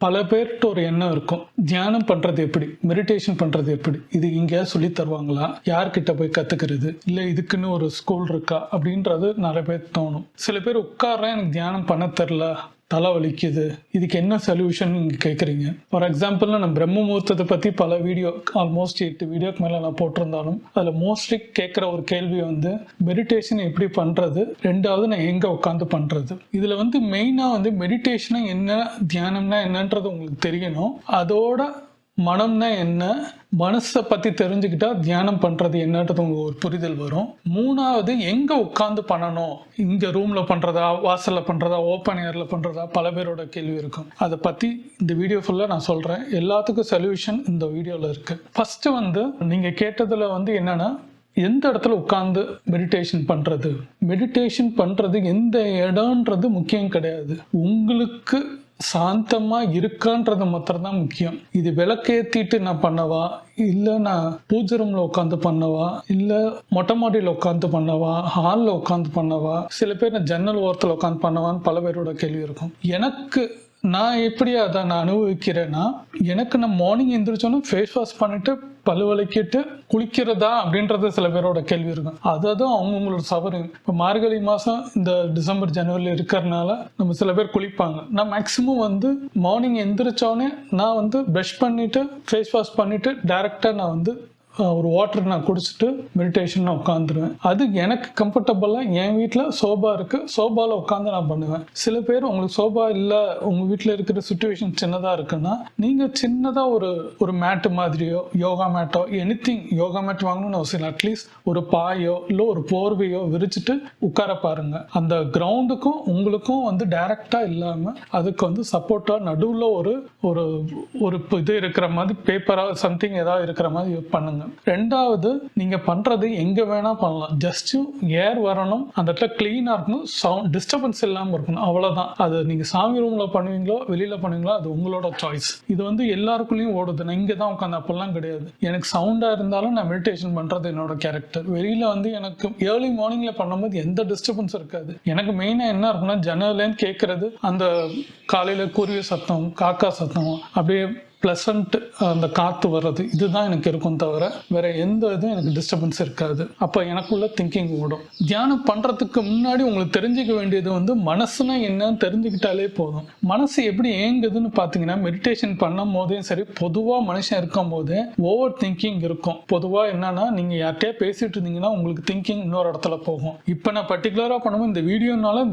பல பேர்கிட்ட ஒரு எண்ணம் இருக்கும், தியானம் பண்றது எப்படி, மெடிடேஷன் பண்றது எப்படி, இது எங்கேயாவது சொல்லி தருவாங்களா, யார்கிட்ட போய் கத்துக்கிறது, இல்லை இதுக்குன்னு ஒரு ஸ்கூல் இருக்கா அப்படின்றது நிறைய பேர் தோணும். சில பேர் உட்கார்றேன், எனக்கு தியானம் பண்ண தெரில, தலை வலிக்குது, இதுக்கு என்ன சொல்யூஷன் நீங்கள் கேட்குறீங்க. ஃபார் எக்ஸாம்பிள் நான் பிரம்ம முகூர்த்தத்தை பற்றி பல வீடியோ, ஆல்மோஸ்ட் 8 வீடியோக்கு மேலே நான் போட்டிருந்தாலும் அதில் மோஸ்ட்லி கேட்குற ஒரு கேள்வி மெடிடேஷன் எப்படி பண்ணுறது, ரெண்டாவது நான் எங்கே உட்காந்து பண்ணுறது. இதில் மெயினாக மெடிடேஷனை என்ன, தியானம்னா என்னன்றது உங்களுக்கு தெரியணும். அதோட மனம்னா என்ன, மனசை பற்றி தெரிஞ்சுக்கிட்டா தியானம் பண்ணுறது என்னன்றது உங்களுக்கு ஒரு புரிதல் வரும். மூணாவது எங்கே உட்காந்து பண்ணணும், இங்கே ரூமில் பண்ணுறதா, வாசலில் பண்ணுறதா, ஓப்பன் ஏரில் பண்ணுறதா, பல பேரோட கேள்வி இருக்கும். அதை பற்றி இந்த வீடியோ ஃபுல்லாக நான் சொல்கிறேன். எல்லாத்துக்கும் சொல்யூஷன் இந்த வீடியோவில் இருக்குது. ஃபஸ்ட்டு நீங்கள் கேட்டதில் என்னென்னா, எந்த இடத்துல உட்காந்து மெடிடேஷன் பண்ணுறது. மெடிடேஷன் பண்ணுறது எந்த இடம்ன்றது முக்கியம் கிடையாது, உங்களுக்கு சாந்தமாக இருக்கான்றது மாத்திரம்தான் முக்கியம். இது விளக்கேற்றிட்டு நான் பண்ணவா, இல்லை நான் பூஜை ரூமில் உட்காந்து பண்ணவா, இல்லை மொட்டை மாடியில் உட்காந்து பண்ணவா, ஹாலில் உட்காந்து பண்ணவா, சில பேர் நான் ஜன்னல் ஓரத்தில் உட்காந்து பண்ணவான்னு பல பேரோட கேள்வி இருக்கும். எனக்கு நான் எப்படி அதை நான் அனுபவிக்கிறேன்னா, எனக்கு நான் மார்னிங் எழுந்திரிச்சோன்னா ஃபேஸ் வாஷ் பண்ணிட்டு பல்லு விளக்கிட்டு குளிக்கிறதா அப்படின்றது சில பேரோட கேள்வி இருக்கும். அதுதான் அவங்கவுங்களோட சவரிங். இப்போ மார்கழி மாதம் இந்த டிசம்பர் ஜனவரியில் இருக்கிறதுனால நம்ம சில பேர் குளிப்பாங்க. நான் மேக்ஸிமம் மார்னிங் எந்திரிச்சோடனே நான் ப்ரஷ் பண்ணிவிட்டு ஃபேஸ் வாஷ் பண்ணிவிட்டு டைரெக்டாக நான் ஒரு வாட்டர் நான் குடிச்சிட்டு மெடிடேஷன் நான் உட்காந்துருவேன். அது எனக்கு கம்ஃபர்டபுளாக என் வீட்டில் சோபா இருக்குது, சோபாவில் உட்காந்து நான் பண்ணுவேன். சில பேர் உங்களுக்கு சோபா இல்லை, உங்கள் வீட்டில் இருக்கிற சுச்சுவேஷன் சின்னதாக இருக்குன்னா நீங்கள் சின்னதாக ஒரு மேட்டு மாதிரியோ, யோகா மேட்டோ, எனிதிங், யோகா மேட் வாங்கணும்னு அவசியம் இல்லை, அட்லீஸ்ட் ஒரு பாயோ இல்லை ஒரு போர்வையோ விரிச்சிட்டு உட்கார பாருங்க. அந்த கிரவுண்டுக்கும் உங்களுக்கும் டைரக்டாக இல்லாமல் அதுக்கு சப்போர்ட்டாக நடுவில் ஒரு இது இருக்கிற மாதிரி பேப்பராக சம்திங் ஏதாவது இருக்கிற மாதிரி பண்ணுங்க. ரெண்டாவது, நீங்க பண்றது எங்க வேணா பண்ணலாம், ஜஸ்ட் ஏர் வரணும், அந்த இடத்துல கிளீனா இருக்கணும், சவுண்ட் டிஸ்டர்பன்ஸ் இல்லாம இருக்கணும், அவ்வளவுதான். அது நீங்க சாமி ரூம்ல பண்ணுவீங்களோ வெளியில பண்ணுவீங்களோ அது உங்களோட சாய்ஸ். இது எல்லாருக்குள்ளேயும் ஓடுது, நான் இங்க தான் உட்காந்து அப்பெல்லாம் கிடையாது. எனக்கு சவுண்டா இருந்தாலும் நான் மெடிடேஷன் பண்றது என்னோட கேரக்டர். வெளியில எனக்கு ஏர்லி மார்னிங்ல பண்ணும்போது எந்த டிஸ்டர்பன்ஸ் இருக்காது. எனக்கு மெயினா என்ன இருக்குன்னா, ஜன்னல்லேருந்து கேட்கறது அந்த காலையில குருவி சத்தம், காக்கா சத்தம், அப்படியே ப்ளசண்ட் அந்த காற்று வர்றது, இதுதான் எனக்கு இருக்கும், தவிர வேற எந்த இதுவும் எனக்கு டிஸ்டர்பன்ஸ் இருக்காது. அப்போ எனக்குள்ள திங்கிங் ஓடும். தியானம் பண்ணுறதுக்கு முன்னாடி உங்களுக்கு தெரிஞ்சுக்க வேண்டியது மனசுனா என்னன்னு தெரிஞ்சுக்கிட்டாலே போதும். மனசு எப்படி ஏங்குதுன்னு பார்த்தீங்கன்னா, மெடிடேஷன் பண்ணும் போதே சரி, பொதுவாக மனுஷன் இருக்கும் போதே ஓவர் திங்கிங் இருக்கும். பொதுவாக என்னன்னா, நீங்கள் யார்கிட்டயே பேசிட்டு இருந்தீங்கன்னா உங்களுக்கு திங்கிங் இன்னொரு இடத்துல போகும். இப்போ நான் பர்டிகுலராக பண்ணும்போது இந்த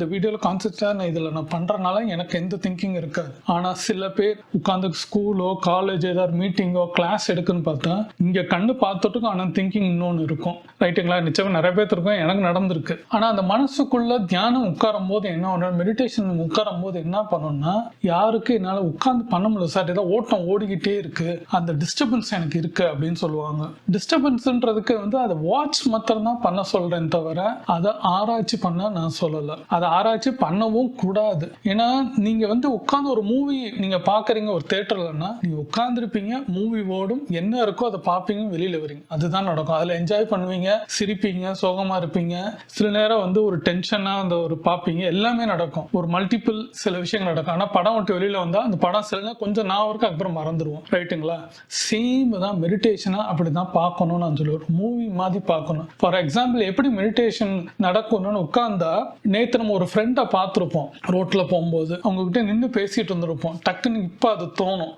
வீடியோவில் கான்செப்டாக நான் இதில் நான் பண்ணுறதுனால எனக்கு எந்த திங்கிங் இருக்காது. ஆனால் சில பேர் உட்காந்து ஸ்கூலோ காலேஜ் ஏதாவது மீட்டிங்கோ கிளாஸ் எடுக்குன்னு பார்த்தா இங்க கண்ணு பார்த்துட்டுக்கும், ஆனால் திங்கிங் இன்னொன்று இருக்கும். ரைட்டுங்களா? நிச்சயம் நிறைய பேர் இருக்கும், எனக்கு நடந்திருக்கு. ஆனால் அந்த மனசுக்குள்ள தியானம் உட்காரும் போது என்ன ஒன்று, மெடிடேஷன் உட்காரும் போது என்ன பண்ணணும்னா, யாருக்கு என்னால் உட்காந்து பண்ண முடியல சார், ஏதாவது ஓட்டம் ஓடிக்கிட்டே இருக்கு, அந்த டிஸ்டர்பன்ஸ் எனக்கு இருக்கு அப்படின்னு சொல்லுவாங்க. டிஸ்டர்பன்ஸ்ன்றதுக்கு அதை வாட்ச் மாத்திரம் தான் பண்ண சொல்றேன், தவிர அதை ஆராய்ச்சி பண்ண நான் சொல்லலை. அதை ஆராய்ச்சி பண்ணவும் கூடாது. ஏன்னா நீங்க உட்காந்து ஒரு மூவி நீங்க பாக்குறீங்க ஒரு தியேட்டர்லன்னா, உட்கார்ந்துருப்பீங்க, மூவி ஓடும், என்ன இருக்கோ அதை பார்ப்பீங்க, வெளியில வரீங்க, அதுதான் நடக்கும். அதில் என்ஜாய் பண்ணுவீங்க, சிரிப்பீங்க, சோகமா இருப்பீங்க, சில நேரம் ஒரு டென்ஷனா ஒரு பார்ப்பீங்க, எல்லாமே நடக்கும். ஒரு மல்டிபிள் சில விஷயங்கள் நடக்கும். ஆனால் படம் விட்டு வெளியில வந்தா அந்த படம் சில நேரம் கொஞ்சம் நான் வரைக்கும் அப்புறம் மறந்துடுவோம். ரைட்டுங்களா? சேம் தான் மெடிடேஷனா அப்படிதான் பார்க்கணும்னு நான் சொல்லுவேன். மூவி மாதிரி பார்க்கணும். ஃபார் எக்ஸாம்பிள், எப்படி மெடிடேஷன் நடக்கணும்னு உட்கார்ந்தா, நேற்று நம்ம ஒரு ஃப்ரெண்டை பார்த்துருப்போம் ரோட்ல போகும்போது, அவங்க கிட்ட நின்று பேசிட்டு இருந்திருப்போம். டக்குன்னு இப்போ அது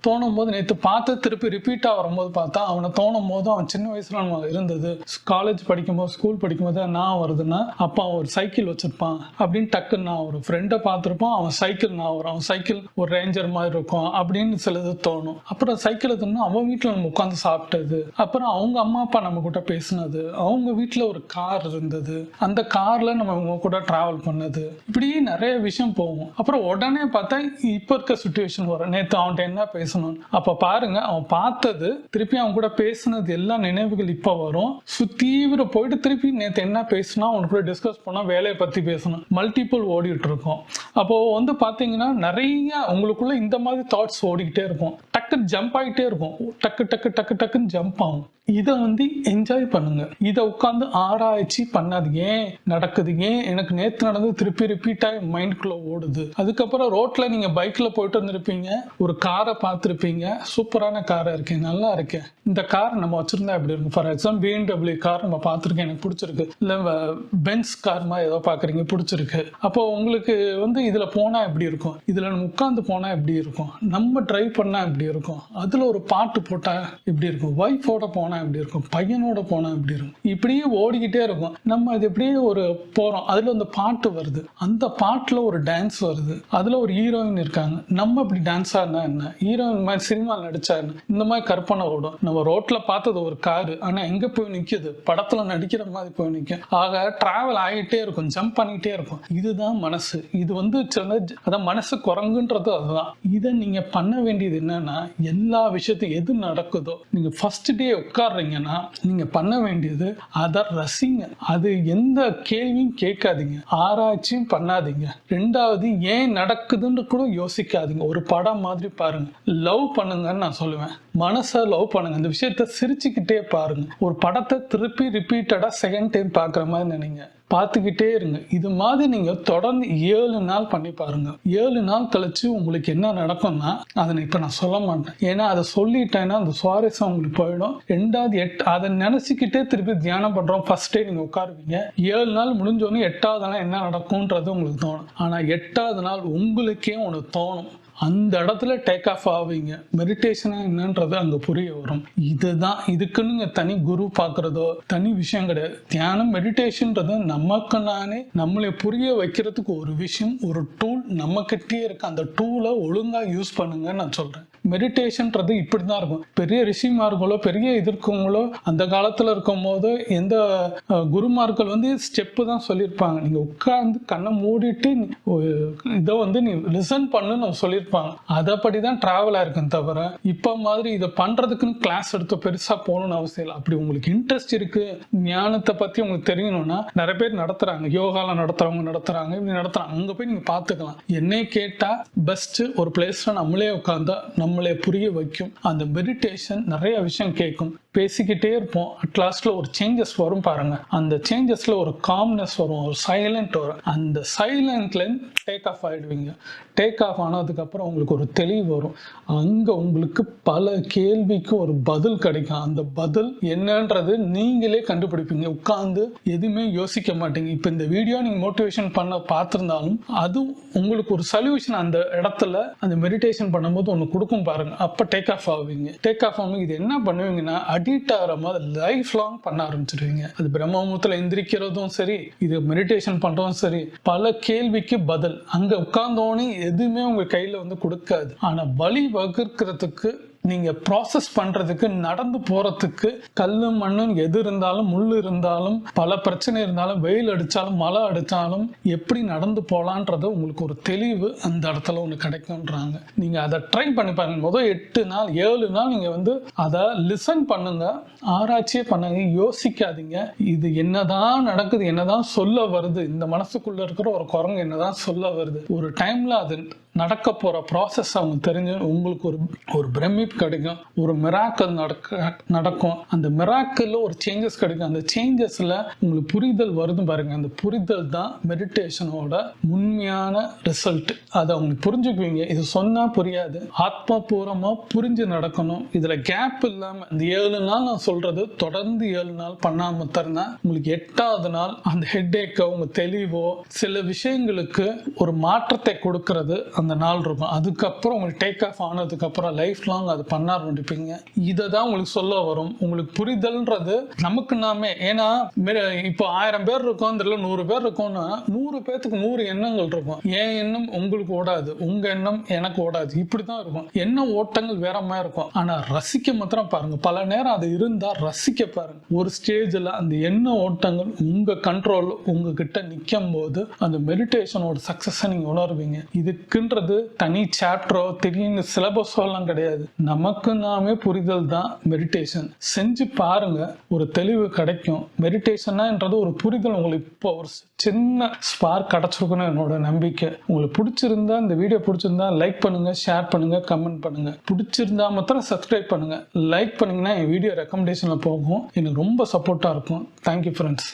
தோணும் போது, நேற்று பார்த்து திருப்பி ரிப்பீட்டாக வரும்போது பார்த்தா அவனை தோணும் போது அவன் சின்ன வயசுல நம்ம இருந்தது, காலேஜ் படிக்கும்போது ஸ்கூல் படிக்கும்போது நான் வருதுன்னா, அப்போ அவன் ஒரு சைக்கிள் வச்சிருப்பான் அப்படின்னு டக்குன்னு நான் ஒரு ஃப்ரெண்டை பார்த்துருப்பான், அவன் சைக்கிள் நான் வரும், அவன் சைக்கிள் ஒரு ரேஞ்சர் மாதிரி இருக்கும் அப்படின்னு சிலது தோணும். அப்புறம் சைக்கிள் எடுத்தோம்னா அவன் வீட்டில் நம்ம உட்காந்து சாப்பிட்டது, அப்புறம் அவங்க அம்மா அப்பா நம்ம கூட பேசினது, அவங்க வீட்டில் ஒரு கார் இருந்தது, அந்த கார்ல நம்ம அவங்க கூட டிராவல் பண்ணது, இப்படி நிறைய விஷயம் போகும். அப்புறம் உடனே பார்த்தா இப்போ இருக்க சுச்சுவேஷன் வரும், நேற்று அவன்கிட்ட என்ன பேசணும், அப்ப பாருங்க, அவன் பார்த்தது திருப்பி அவன் கூட பேசினது எல்லா நினைவுகள் இப்ப வரும். தீவிர போயிட்டு திருப்பி நேற்று என்ன பேசினா அவன் கூட டிஸ்கஸ் பண்ணா, வேலையை பத்தி பேசணும், மல்டிபிள் ஓடிட்டு இருக்கும். அப்போ பாத்தீங்கன்னா நிறைய உங்களுக்குள்ள இந்த மாதிரி தாட்ஸ் ஓடிக்கிட்டே இருக்கும். டக்குன்னு ஜம்ப் ஆகிட்டே இருக்கும், டக்கு டக்கு டக்கு டக்குன்னு ஜம்ப் ஆகும். இதை வந்து என்ஜாய் பண்ணுங்க. இதை உட்காந்து ஆராய்ச்சி பண்ணாது, ஏன் நடக்குது, ஏன் எனக்கு நேற்று நடந்து திருப்பி ரிப்பீட்டாக மைண்டுக்குள்ளே ஓடுது. அதுக்கப்புறம் ரோட்டில் நீங்கள் பைக்கில் போயிட்டு வந்திருப்பீங்க, ஒரு காரை பார்த்துருப்பீங்க, சூப்பரான காராக இருக்கேன், நல்லா இருக்கேன், இந்த கார் நம்ம வச்சுருந்தா எப்படி இருக்கும். ஃபார் எக்ஸாம்பிள் BMW கார் நம்ம பார்த்துருக்கேன், எனக்கு பிடிச்சிருக்கு. இல்லை பென்ஸ் கார் மாதிரி ஏதோ பார்க்குறீங்க, பிடிச்சிருக்கு. அப்போ உங்களுக்கு வந்து இதில் போனால் எப்படி இருக்கும், இதில் நம்ம உட்காந்து போனால் எப்படி இருக்கும், நம்ம ட்ரைவ் பண்ணால் எப்படி இருக்கும், அதில் ஒரு பாட்டு போட்டால் எப்படி இருக்கும், ஒய்ஃபோட போனால் எப்படி இருக்கும், பையனோட போனா எப்படி இருக்கும், இப்படியே ஓடிக்கிட்டே இருக்கும். நம்ம அது எப்படியே ஒரு போறோம், அதுல அந்த பாட்டு வருது, அந்த பாட்டுல ஒரு டான்ஸ் வருது, அதுல ஒரு ஹீரோயின் இருக்காங்க, நம்ம இப்படி டான்ஸ் ஆடினா என்ன, ஹீரோயின் மாதிரி சினிமா நடிச்சா என்ன, இந்த மாதிரி கற்பனை ஓடும். நம்ம ரோட்ல பார்த்தது ஒரு காரு, ஆனா எங்க போய் நிக்குது, படத்துல நடிக்கிற மாதிரி போய் நிற்கும். ஆக டிராவல் ஆகிட்டே இருக்கும், ஜம்ப் பண்ணிட்டே இருக்கும். இதுதான் மனசு. இது வந்து அதான் மனசு குரங்குன்றது அதுதான். இதை நீங்க பண்ண வேண்டியது என்னன்னா, எல்லா விஷயத்தையும் எது நடக்குதோ நீங்க ஃபர்ஸ்ட் டே உட்கார்றீங்கன்னா நீங்க பண்ண வேண்டியது அதை ரசிங்க. அது எந்த கேள்வியும் கேட்காதீங்க, ஆராய்ச்சியும் பண்ணாதீங்க. ரெண்டாவது, ஏன் நடக்குதுன்னு கூட யோசிக்காதீங்க, ஒரு படம் மாதிரி பாருங்க. லவ் பண்ணுங்கன்னு நான் சொல்லுவேன், மனசை லவ் பண்ணுங்க. இந்த விஷயத்த சிரிச்சுக்கிட்டே பாருங்க. ஒரு படத்தை திருப்பி ரிப்பீட்டடா செகண்ட் டைம் பார்க்குற மாதிரி நினைங்க, பார்த்துக்கிட்டே இருங்க. இது மாதிரி நீங்க தொடர்ந்து 7 நாள் பண்ணி பாருங்க. 7 நாள் கழிச்சு உங்களுக்கு என்ன நடக்கும்னா, அதை இப்ப நான் சொல்ல மாட்டேன், ஏன்னா அதை சொல்லிட்டேன்னா அந்த சுவாரஸ்யம் உங்களுக்கு போயிடும். ரெண்டாவது, அதை நினைச்சுக்கிட்டே திருப்பி தியானம் பண்றோம். ஃபர்ஸ்ட் டே நீங்க உட்காருவீங்க, 7 நாள் முடிஞ்சோடனே 8வது நாள் என்ன நடக்கும்ன்றது உங்களுக்கு தோணும். ஆனா 8வது நாள் உங்களுக்கே ஒன்று தோணும், அந்த இடத்துல டேக் ஆஃப் ஆவீங்க. மெடிடேஷனா என்னன்றது அங்க புரிய வரும். இதுதான், இதுக்குன்னு தனி குரு பார்க்கறதோ தனி விஷயம் கிடையாது. தியானம் மெடிடேஷன்றது நமக்கு நானே நம்மளை புரிய வைக்கிறதுக்கு ஒரு விஷயம், ஒரு டூல் நம்ம கிட்டே இருக்கு. அந்த டூலை ஒழுங்கா யூஸ் பண்ணுங்கன்னு நான் சொல்றேன். மெடிடேஷன்றது இப்படி தான் இருக்கும். பெரிய ரிஷிமார்களோ பெரிய இருக்கவங்களோ அந்த காலத்துல இருக்கும் போது எந்த குருமார்கள் வந்து ஸ்டெப்பு தான் சொல்லியிருப்பாங்க. நீங்க உட்கார்ந்து கண்ணை மூடிட்டு இதை வந்து நீ லிசன் பண்ணுன்னு சொல்லியிருப்பாங்க. அதைப்படிதான் டிராவல் ஆயிருக்கும் தவிர இப்ப மாதிரி இதை பண்றதுக்குன்னு கிளாஸ் எடுத்து பெருசா போகணும்னு அவசியம் இல்லை. அப்படி உங்களுக்கு இன்ட்ரெஸ்ட் இருக்கு, ஞானத்தை பத்தி உங்களுக்கு தெரியணும்னா நிறைய பேர் நடத்துறாங்க, யோகால நடத்துறவங்க நடத்துறாங்க, இப்படி நடத்துறாங்க, அங்க போய் நீங்க பாத்துக்கலாம். என்னை கேட்டா பெஸ்ட் ஒரு பிளேஸ்ல நம்மளே உட்கார்ந்தா நம்மளே புரிய வைக்கும். அந்த மெடிடேஷன் நிறைய விஷயம் கேட்கும், பேசிக்கிட்டே இருப்போம். அட் லாஸ்ட்ல ஒரு சேஞ்சஸ் வரும் பாருங்க. அந்த சேஞ்சஸ்ல ஒரு காம்னஸ் வரும், ஒரு சைலண்ட் வரும். அந்த சைலண்ட்ல டேக் ஆஃப் ஆயிடுவீங்க. டேக் ஆஃப் ஆனதுக்கு அப்புறம் உங்களுக்கு ஒரு தெளிவு வரும். அங்க உங்களுக்கு பல கேள்விக்கு ஒரு பதில் கிடைக்கும். அந்த பதில் என்னன்றது நீங்களே கண்டுபிடிப்பீங்க. உட்கார்ந்து எதுவுமே யோசிக்க மாட்டீங்க. இப்ப இந்த வீடியோ நீங்க மோட்டிவேஷன் பண்ண பார்த்திருந்தாலும் அது உங்களுக்கு ஒரு சொல்யூஷன் அந்த இடத்துல அந்த மெடிடேஷன் பண்ணும்போது ஒன்று கொடுக்கும் பாருங்க. அப்ப டேக் ஆஃப் ஆவீங்க. டேக் ஆஃப் ஆகும் இது என்ன பண்ணுவீங்கன்னா, அடிக்ட் ஆகிற மாதிரி லைஃப் லாங் பண்ண ஆரம்பிச்சிருவீங்க. அது பிரம்ம முகூர்த்தத்துல எந்திரிக்கிறதும் சரி, இது மெடிடேஷன் பண்றதும் சரி, பல கேள்விக்கு பதில் அங்க உட்கார்ந்தோன்னு எதுவுமே உங்க கையில வந்து கொடுக்காது. ஆனா வழி வகுக்கிறதுக்கு, நீங்க ப்ராசஸ் பண்றதுக்கு, நடந்து போறதுக்கு, கல்லு மண்ணும் எது இருந்தாலும், முள்ளு இருந்தாலும், பல பிரச்சனை இருந்தாலும், வெயில் அடிச்சாலும், மழை அடிச்சாலும் எப்படி நடந்து போலான்றது உங்களுக்கு ஒரு தெளிவு அந்த இடத்துல ஒன்று கிடைக்கும்ன்றாங்க. நீங்க அதை ட்ரை பண்ணி பாருங்க. முதல் 8 நாள் 7 நாள் நீங்க வந்து அதை லிசன் பண்ணுங்க, ஆராய்ச்சியே பண்ணுங்க, யோசிக்காதீங்க. இது என்னதான் நடக்குது, என்னதான் சொல்ல வருது, இந்த மனசுக்குள்ள இருக்கிற ஒரு குரங்கு என்னதான் சொல்ல வருது. ஒரு டைம்ல அது நடக்க போற ப்ராசஸ் அவங்க தெரிஞ்சு உங்களுக்கு ஒரு பிரமிப்பு கிடைக்கும், ஒரு மிராக்கல் நடக்கும். அந்த மிராக்கல்ல ஒரு சேஞ்சஸ் கிடைக்கும். அந்த சேஞ்சஸ்ல உங்களுக்கு புரிதல் வருது பாருங்க. அந்த புரிதல் தான் மெடிடேஷனோட உண்மையான ரிசல்ட். அதை அவங்க புரிஞ்சுக்குவீங்க. இது சொன்னா புரியாது, ஆத்மபூர்வமா புரிஞ்சு நடக்கணும். இதுல கேப் இல்லாம இந்த 7 நாள் நான் சொல்றது தொடர்ந்து 7 நாள் பண்ணாம தரனா உங்களுக்கு 8வது நாள் அந்த ஹெட்டேக்கோ உங்க தெளிவோ சில விஷயங்களுக்கு ஒரு மாற்றத்தை கொடுக்கறது அந்த நாள் இருக்கும். அதுக்கப்புறம் உங்களுக்கு டேக் ஆஃப் ஆனதுக்கு அப்புறம் லைஃப் லாங் அது பண்ண ஆரம்பிப்பீங்க. இதை தான் உங்களுக்கு சொல்ல வரும். உங்களுக்கு புரிதல்ன்றது நமக்கு நாமே, ஏன்னா இப்போ 1000 பேர் இருக்கோம், 100 பேர் இருக்கோம்னா 100 பேத்துக்கு 100 எண்ணங்கள் இருக்கும். என் எண்ணம் உங்களுக்கு ஓடாது, உங்க எண்ணம் எனக்கு ஓடாது, இப்படிதான் இருக்கும். எண்ண ஓட்டங்கள் வேற மாதிரி இருக்கும். ஆனா ரசிக்க மாத்திரம் பாருங்க. பல நேரம் அது இருந்தா ரசிக்க பாருங்க. ஒரு ஸ்டேஜ்ல அந்த எண்ண ஓட்டங்கள் உங்க கண்ட்ரோல் உங்ககிட்ட நிற்கும் போது அந்த மெடிடேஷனோட சக்சஸ் நீங்க உணர்வீங்க. இதுக்குன்ற இதுக்குன்றது தனி சாப்டரோ திடீர்னு சிலபஸோ எல்லாம் கிடையாது. நமக்கு நாமே புரிதல் தான் மெடிடேஷன். செஞ்சு பாருங்க, ஒரு தெளிவு கிடைக்கும். மெடிடேஷன்ன்றது ஒரு புரிதல் உங்களுக்கு இப்போ ஒரு சின்ன ஸ்பார்க் கிடைச்சிருக்குன்னு என்னோட நம்பிக்கை. உங்களுக்கு பிடிச்சிருந்தா, இந்த வீடியோ பிடிச்சிருந்தா லைக் பண்ணுங்க, ஷேர் பண்ணுங்க, கமெண்ட் பண்ணுங்க. பிடிச்சிருந்தா மாத்திரம் சப்ஸ்கிரைப் பண்ணுங்க. லைக் பண்ணீங்கன்னா என் வீடியோ ரெக்கமெண்டேஷன்ல போகும். எனக்கு ரொம்ப சப்போர்ட்டா இருக்கும். Thank you friends.